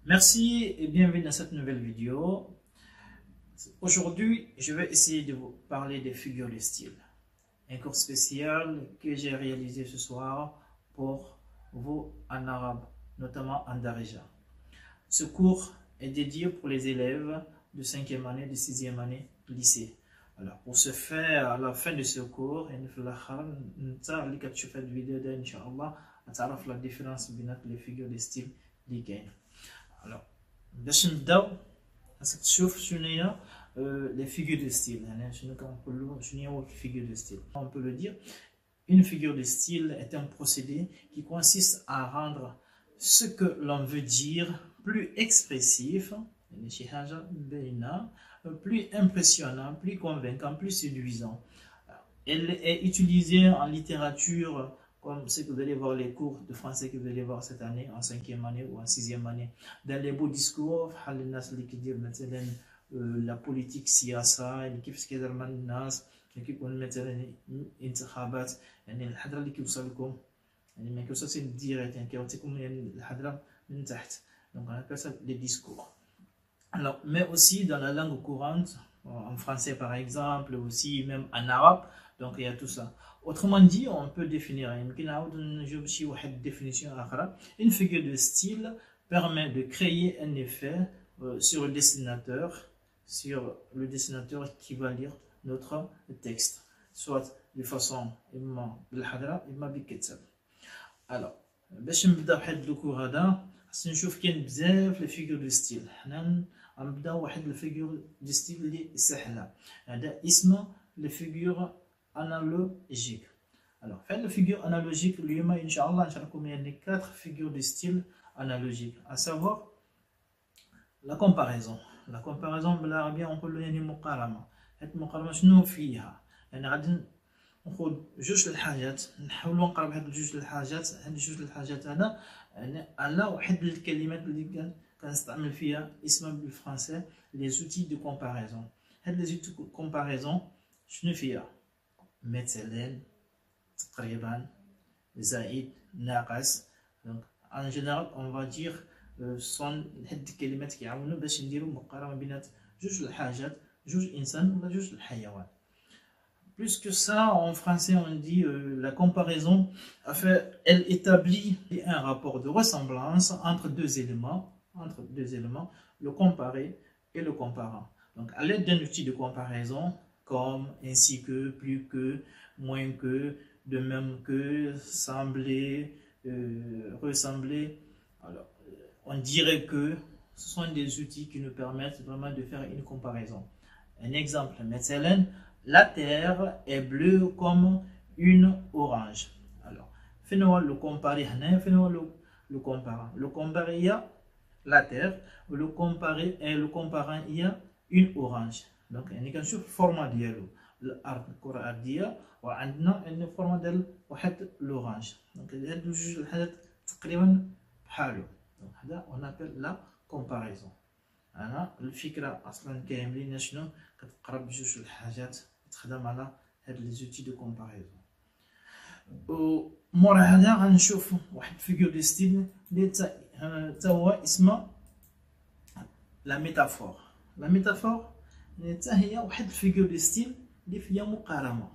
Merci et bienvenue dans cette nouvelle vidéo. Aujourd'hui, je vais essayer de vous parler des figures de style. Un cours spécial que j'ai réalisé ce soir pour vous en arabe, notamment en darija. Ce cours est dédié pour les élèves de 5e année, de 6e année lycée. Alors, pour ce faire, à la fin de ce cours, la différence entre les figures de style اللي كاين. Alors, باش نبداو خاصك تشوف شنو هي les figures de style. يعني شنو كنقولوا شنو هي figure de style. On peut le dire, une figure de style est un procédé qui consiste à rendre ce que l'on veut dire plus expressif, plus impressionnant, plus convaincant, plus séduisant. Elle est utilisée en littérature, comme ce que vous allez voir les cours de français que vous allez voir cette année, en 5e année ou en 6e année. Dans les beaux discours, la politique سياسة اللي كيفاش كيدير مع الناس اللي كيكون مثلا انتخابات يعني الحضره اللي كيوصل لكم يعني ما كيوصلش ديريكت يعني كيعطيكم يعني الحضره من تحت. Donc on appelle ça les discours. Alors, mais aussi dans la langue courante, en français par exemple, aussi même en arabe, donc il y a tout ça. Autrement dit, on peut définir une définition. Une figure de style permet de créer un effet sur le dessinateur qui va lire notre texte, soit de façon alors, باش نبدا بواحد الكور هذا خصنا نشوف كاين بزاف لي فيغور دو ستيل. حنا غنبداو واحد الفيغور دو ستيل اللي سهله، هذا اسمه لي فيغور انالوجيك. alors في هاد الفيغور انالوجيك اليوم ان شاء الله نشرحكم يعني 4 فيغور دو ستيل انالوجيك، à savoir la comparaison. la comparaison بالعربيه نقولوا يعني مقارنه. هاد المقارنه شنو فيها؟ يعني غادي ناخذ جوج الحاجات نحاولوا نقرب هاد جوج الحاجات. هاد جوج الحاجات هذا يعني على واحد الكلمات اللي كنستعمل فيها اسمها بالفرنسي لي زوتي دو كومباريزون. هاد لي زوتي دو كومباريزون شنو فيها؟ مثلا، تقريبا، زائد، ناقص. دونك ان جينيرال اون فا دير سون هاد الكلمات كيعاونوا باش نديروا مقارنه بين جوج الحاجات، جوج انسان ولا جوج الحيوان. Plus que ça, en français, on dit la comparaison, elle établit un rapport de ressemblance entre deux éléments, le comparé et le comparant. Donc, à l'aide d'un outil de comparaison, comme, ainsi que, plus que, moins que, de même que, sembler, ressembler, alors, on dirait que ce sont des outils qui nous permettent vraiment de faire une comparaison. Un exemple, مثلا, la terre est bleue comme une orange. Alors, fais-nous le comparer, fais-nous le comparant. Le comparer, il y a la terre, le comparer et le comparant, il y a une orange. Donc, on a une forme ديالو الارض الكره الارضيه وعندنا une forme ديال واحد l'orange. Donc, هاد جوج الحاجات تقريبا بحالو. Donc, هذا on appelle la comparaison. أنا الفكرة أصلا كاملين شنو كتقرب جوج الحاجات تخدم على هاد لي زوتي دو كومباريزون. ومورا هذا غنشوف واحد فيغور دو ستيل اللي تا هو اسمه لا ميتافور. لا ميتافور حتى هي واحد الفيغور دو ستيل اللي فيها مقارنه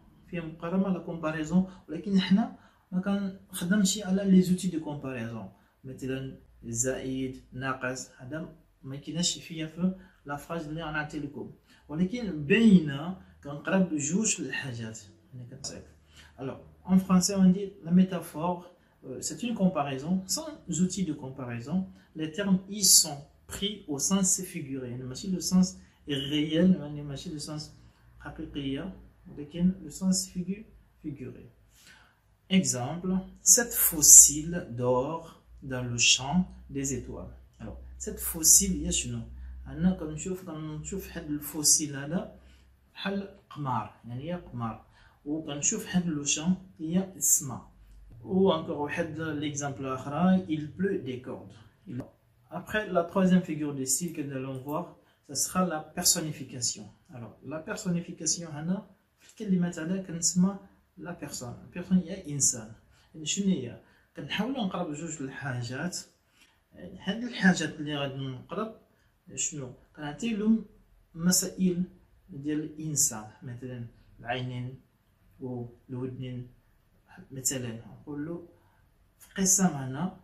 لا كومباريزون، ولكن حنا ما كنخدمش على لي زوتي دو كومباريزون مثلا زائد، ناقص. هذا ما كايناش فيا في لا فراز اللي غنعطي لكم، ولكن باينه كنقرب جوج الحاجات يعني كتصيب. alors en français on dit la métaphore c'est une comparaison sans outils de comparaison. Les termes y sont pris au sens figuré يعني ماشي le sens réel يعني ماشي le sens حقيقيه ولكن le sens figuré. exemple, cette fossile dort dans le champ des étoiles. alors cette fossile هي شنو؟ أنا كنشوف هاد الفوسيل هذا بحال قمر يعني هي قمر، وكنشوف هاد لو شان هي السماء. و encore واحد l'exemple آخر il pleut des cordes. Après la troisième figure de style que nous allons voir, ce sera la personnification. alors la personnification هنا في الكلمات هذا كنسمى لا بيرسون هي انسان. يعني شنو هي؟ كنحاولوا نقرب جوج الحاجات هاد الحاجات اللي غادي نقرب شنو كنعطي لهم مسائل ديال الانسان، مثلا العينين والودنين. مثلا نقول له في قصه معنا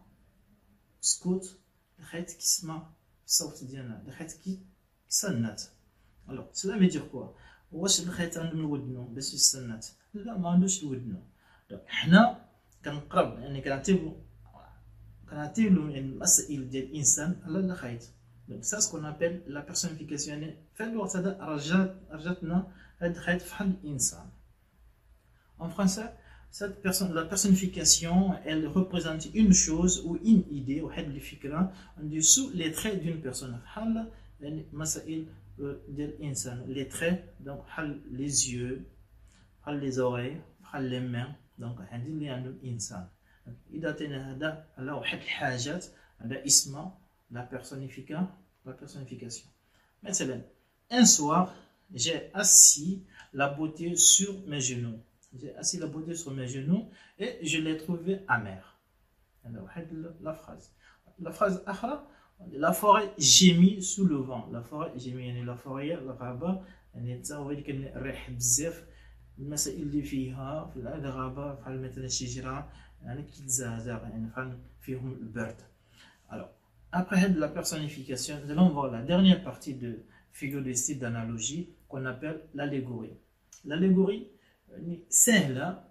سكوت الخيط كيسمع الصوت ديالنا، الخيط كيصنت. الوغ سلا فيدير كوا، واش الخيط عنده الودنو باش يصنت؟ لا، ما عندوش الودنو. حنا كنقرب يعني كنعطيو له يعني المسائل ديال الانسان على الخيط. دونك سا سكون ابل لا بيرسونيفيكاسيون، يعني في الوقت هذا رجعتنا هاد الخيط فحال الانسان. En français, la personnification, elle représente une chose ou une idée ou en dessous les traits d'une personne. Les traits, donc les yeux, les oreilles, les mains. Donc, إذا تنا هذا على واحد الحاجات هذا اسمها la personnification. مثلا un soir j'ai assis la beauté sur mes genoux. J'ai assis la beauté sur mes genoux et je l'ai trouvée amère. La phrase. La phrase أخرى la forêt gémit sous le vent. La forêt gémit يعني la forêt الغابة يعني حتى هو اللي كان ريح بزاف. المسائل اللي فيها في الغابة بحال مثلا الشجرة يعني كيتزعزع يعني بحال فيهم البرد. Alors après la personnification, nous allons voir la dernière partie de figure de style d'analogie qu'on appelle l'allégorie. L'allégorie سهله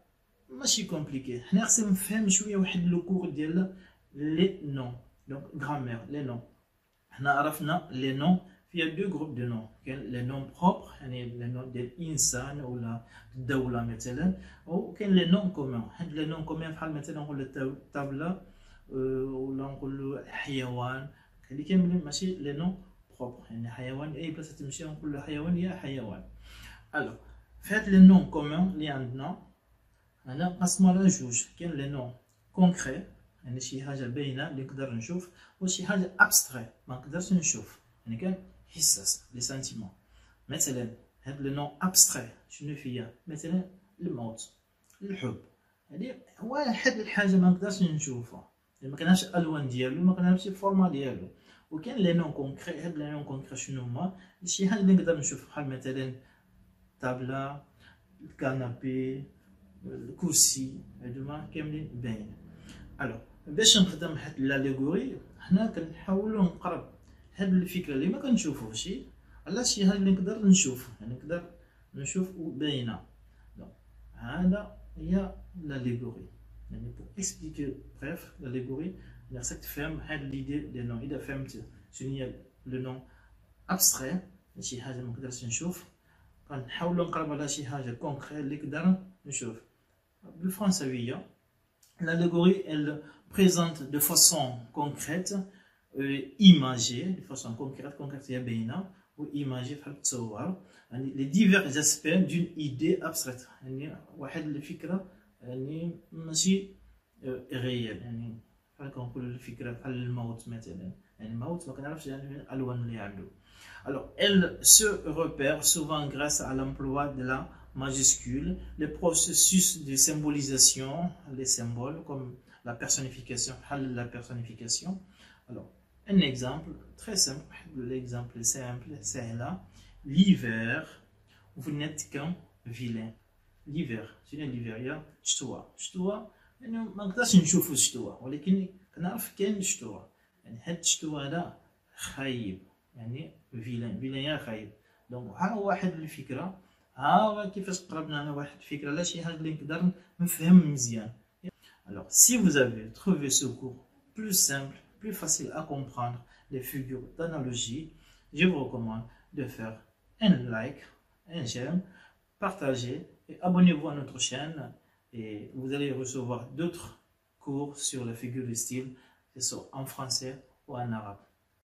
ماشي كومبليكي. حنا خصنا نفهم شويه واحد لو كور ديال لي نون. دونك غرامير لي نون، حنا عرفنا لي نون فيها دو جروب دو نون. كاين لي نون بروبر يعني لي نون ديال الانسان ولا الدوله مثلا، وكاين لي نون كومون. هاد لي نون كومون بحال مثلا نقول الطابله ولا نقول حيوان، اللي كاملين ماشي لي نون بروبر يعني حيوان اي بلاصه تمشي نقول له حيوان يا حيوان. الو في هاد لي نون كومون اللي عندنا هنا نقسمو على جوج. كاين لي نون كونكري يعني شي حاجه باينه اللي نقدر نشوف، وشي حاجه ابستري ما نقدرش نشوف يعني كان حساس لي سنتيمون. مثلا هاد لي نون ابستري شنو فيا؟ مثلا الموت، الحب، يعني واحد الحاجه ما نقدرش نشوفها يعني ما كانش الالوان ديالو، ما كانش الفورما ديالو. وكاين لي نون كونكري. هاد لي نون كونكري شنو هما؟ شي حاجه اللي نقدر نشوف بحال مثلا الطابله، الكنابي، الكرسي، هادوما كاملين باين. الو باش نخدم هاد لاليغوري حنا كنحاولوا نقرب هاد الفكره اللي ما كنشوفوش على شي حاجه اللي نقدر نشوف، يعني نقدر نشوف باينه. دونك هذا هي لاليغوري. يعني بو اكسبليكي بريف لاليغوري خصك تفهم هاد ليدي ديال نون. اذا فهمت شنو هي لو نون ابستري شي حاجه ما نقدرش نشوف، كنحاولوا نقرب على شي حاجه كونكريت اللي نقدر نشوف. بالفرنساويه l'allégorie elle présente de façon concrète, imagée de façon concrète هي باينه وإيماجي بحال التصور يعني les divers aspects d'une idée abstraite يعني واحد الفكره يعني ماشي غيال يعني بحال كنقولوا الفكره بحال الموت مثلا يعني الموت ما كنعرفش يعني الالوان اللي عنده. Alors, elle se repère souvent grâce à l'emploi de la majuscule, les processus de symbolisation, les symboles comme la personnification. Alors, un exemple très simple, l'exemple simple, c'est là, l'hiver, vous n'êtes qu'un vilain. L'hiver, c'est l'hiver, il y a شتوى يعني ما نقدرش نشوفو الشتوى ولكن كنعرف كاين الشتوى يعني هاد الشتوى هذا خايب يعني فيلان يا خايب. دونك ها هو واحد الفكره، ها هو كيفاش قربنا على واحد الفكره على شي حاجه اللي نقدر نفهم مزيان. Alors si vous avez trouvé ce cours plus simple, plus facile à comprendre les figures d'analogie, je vous recommande de faire un like, un j'aime, partagez et abonnez-vous à notre chaîne et vous allez recevoir d'autres cours sur les figures de style, que ce soit en français ou en arabe.